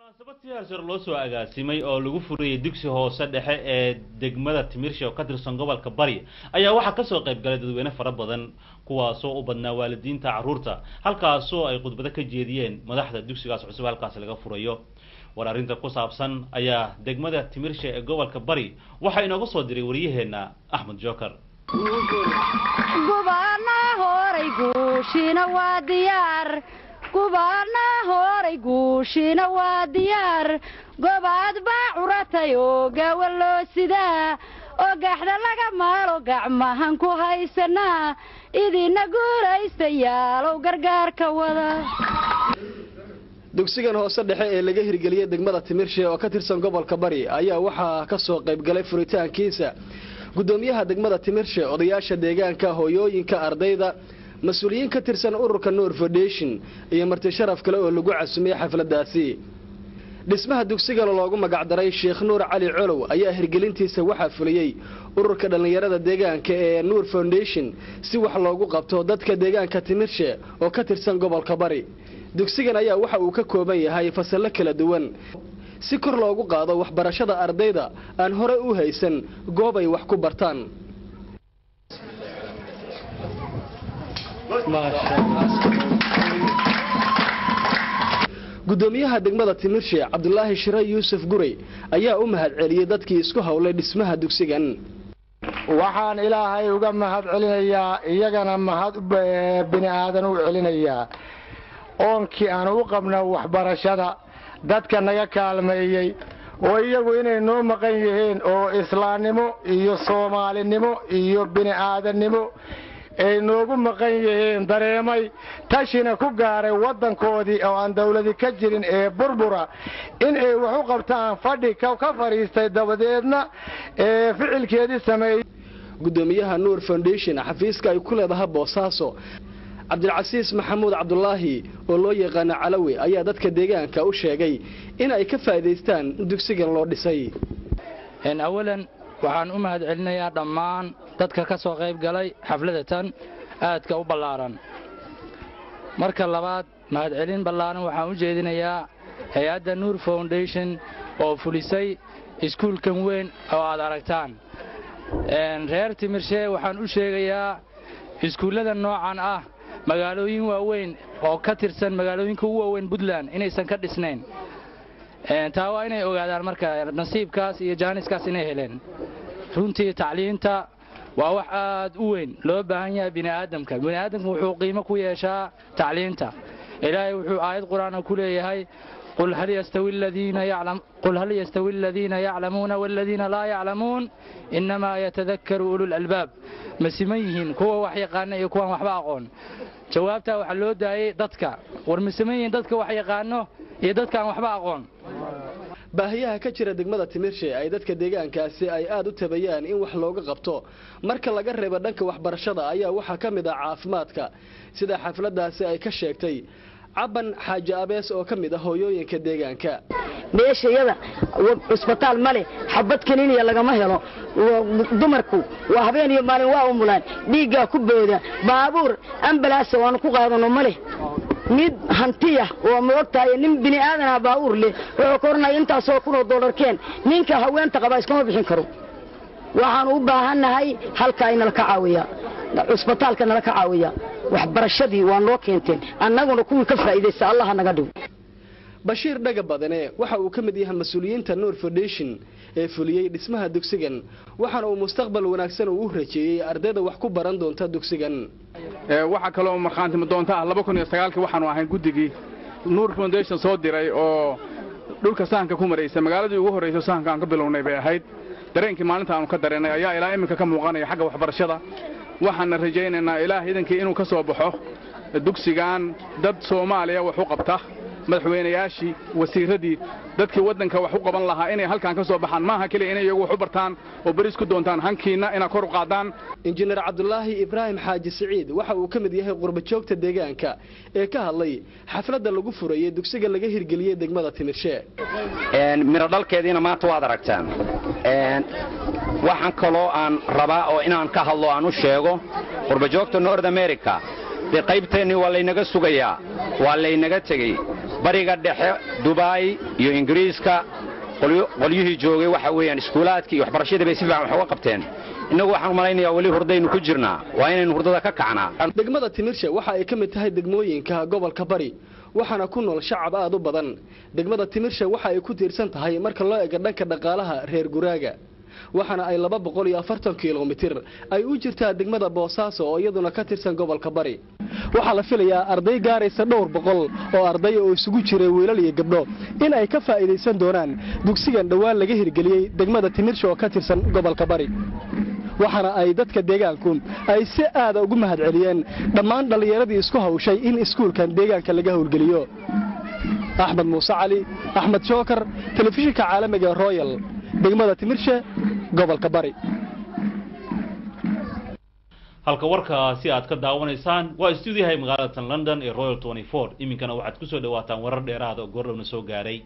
munaasabad siyaasar loo soo agaasimay oo lagu furiyay dugsi hoose dhexe ee degmada Timirshe oo ka tirsan gobolka Bari ayaa waxa ka soo qayb galay dadweyne fara badan kuwaas oo u badnaa waalidiinta caruurta halkaas oo ay khudbado ka jeediyeen madaxda dugsigaas cusub halkaas laga furayo wararinta ku saabsan ayaa degmada Timirshe ee gobolka Bari waxa inooga soo diray wariyaheena Ahmed Joker gubana horay guushina waa diyaar gubana horay guushina waa diyaar gobaad baa curatay oo gawalo sida oo gaxda laga maalo gacmahan ku haysana idina guuraystayaalow gargaarka wada dugsigan hoose dhexe ee laga hirgeliyay degmada Timirshe oo ka tirsan gobolka Bari ayaa waxa ka soo qayb galay furitaankiisa gudoomiyaha degmada Timirshe odayaasha deegaanka hooyooyinka ardayda mas'uuliyiin ka tirsan ururka Noor Foundation iyo marti sharaf kale oo lagu casuumay xafladaasi dhismaha dugsiga loogu magac daray Sheekh Nuur Cali Colow ayaa hirgelintiisa waxa fuliyay ururka dhalinyarada deegaanka ee Noor Foundation si wax loogu qabto dadka deegaanka Timirshe oo ka tirsan gobolka Bari dugsigan ayaa waxa uu ka kooban yahay fasalo kala duwan si kor loogu qaado waxbarashada ardayda aan hore u haysan goob ay wax ku bartaan gudoomiyaha degmada Timirshe Cabdullaahi Shire Yuusuf Gurey ayaa u mahad celiyay dadkii isku hawlay dhismaha dugsigan waxaan ilaahay uga mahad celinayaa iyagana mahad bini aadan u celinayaa oonkii aan u qabno waxbarashada dadka naga kaalmeeyay oo iyagu inay noo maqan yihiin oo islaamnimo iyo soomaalinimo iyo bini aadannimo ay noogu maqan yihiin dareemay tashina ku gaaray wadankoodii oo aan dawladii ka jirin ee burbura in ay wax u qabtaan fadhi ka fariistay dabadeedna ee ficilkeedii sameeyay gudoomiyaha Noor Foundation xafiiska ay ku leedahay Boosaaso Cabdulcasiis Maxamuud Cabdullaahi oo loo yaqaan Calawi ayaa dadka deegaanka u sheegay in ay ka faa'iideystaan dugsigan loo dhisay awalan waxaan u mahad celinayaa dhammaan dadka ka soo qayb galay xafladatan aadka u ballaaran marka labaad mahad celin ballaaran waxaan u jeedinayaa hay'adda Noor Foundation oo fulisay iskuulkan weyn oo aad aragtaan reer Timirshe waxaan u sheegayaa iskuullada noocan ah magaalooyin waaweyn oo ka tirsan magaalooyinka ugu waaweyn Puntland inaysan ka dhisnayn taa waa inay ogaadaan marka nasiibkaas iyo jaaniskaas inay heleen runtii tacliinta waa wax aad u weyn loo baahan yahay bini aadamka wuxuu qiimo ku yeeshaa tacliinta ilaahay wuxuu aayad quraan ku leeyahay قل هل يستوي الذين يعلمون والذين لا يعلمون إنما يتذكر أولو الألباب مسميهن كوا وحي قانا يكون وحبا أقون جوابتها وحلو داي ددك ورمسميهن ددك وحي قانو يددك وحبا أقون baahiyaha ka jira degmada Timirshe ay dadka deegaankaasi ay aad u tabayaan in wax looga qabto marka laga reebo dhanka waxbarashada ayaa waxa kamid ah caafimaadka sida xafladaasi ay ka sheegtay Aban Xaaji Abees oo kamid ah hooyooyinka deegaanka meeshayada isbitaal male xabad kaniiniya lagama helo dumarku waa habeen iyo maalin waa umulaan dhiiga ku beeda baabuur ambalaas oo aan ku qaadano male mid hantiya oo moogtaay nin bini aadan ah baabuur leh oo kornay intaas oo $1,000 keen ninka haweenta qaba iskama bixin karo waxaan u baahanahay halka in la ka caawiyo isbitaalka la ka caawiyo waxbarashadii waa noo keenteen annaguna kuwii ka faa'iideysta Allah naga dhigo Bashiir Dhaga Badane waxa uu kamid yahay mas'uuliyiinta Noor Foundation ee fuliyay dhismaha dugsigan waxaana uu mustaqbal wanaagsan u rajeeyay ardayda wax ku baran doonta dugsigan waxa kale oo marxaanti doonta 2009 waxaanu ahayn gudigii Noor Foundation soo diray oo dhulka sahanka ku mareysay magaaladii ugu horeysay sahanka aan ka bilownay bay ahayd dareenkii maalinta aanu ka dareenay ayaa ilaa imika ka muuqanaya xagga waxbarashada waxaan rajaynaynaa ilaahay idinkii inuu ka soo baxo dugsigan dad Soomaaliya wax u qabta madaxweynayaashii wasiiradii dadkii wadanka wax u qaban lahaa inay halkaan ka soo baxaan maaha kaliya inay iyagu wax u bartaan oo baris ku doontaan hankiina ina kor u qaadaan injineer Cabdullaahi Ibraahim Xaaji Saciid waxa uu kamid yahay qurba joogta deegaanka ee ka hadlay xafladda lagu furayay dugsiga laga hirgeliyay degmada Timirshe miro dhalkeedina maanta waad aragtaan waxaan kaloo aan rabaa oo inaan ka hadlo aan u sheego qurba joogta North America qaybteeni waa laynaga sugayaa waa laynaga tagay bariga dhexe Dubai iyo Ingiriiska qolyihii joogay waxa weeyaan iskuulaadka iyo waxbarashada bay si fiican wax uga qabteen inagu waxaan malaynayaa wali hurdaynu ku jirnaa waa inaynu hurdada ka kacnaa degmada Timirshe waxa ay ka mid tahay degmooyinka gobolka Bari waxaana ku nool shacab aad u badan degmada Timirshe waxa ay ku tiirsan tahay marka loo eego dhanka dhaqaalaha reer guraaga waxaana ay 240 kiiloomitir ay u jirtaa degmada Boosaaso oo iyaduna ka tirsan gobolka Bari waxa la filayaa arday gaaraysa dhowr boqol oo arday oo isugu jiray wiilal iyo gabdho in ay ka faa'iideysan doonaan dugsigan dhawaan laga hirgeliyay degmada Timirshe oo ka tirsan gobolka Bari waxaana ay dadka deegaanku ay si aad ugu mahad celiyeen dhammaan dhalinyaradii isku hawshay in iskuulkan deegaanka laga howlgeliyo Axmed Muuse Cali Axmed Jookar telefishinka caalamiga Royal degmada Timirshe gobolka Bari halka warkaasi aad ka daawanaysaan waa stuudiyaha magaalada London ee Royal 24 iminkana waxaad ku soo dhawaataan warar dheeraad oo goordhowna soo gaaray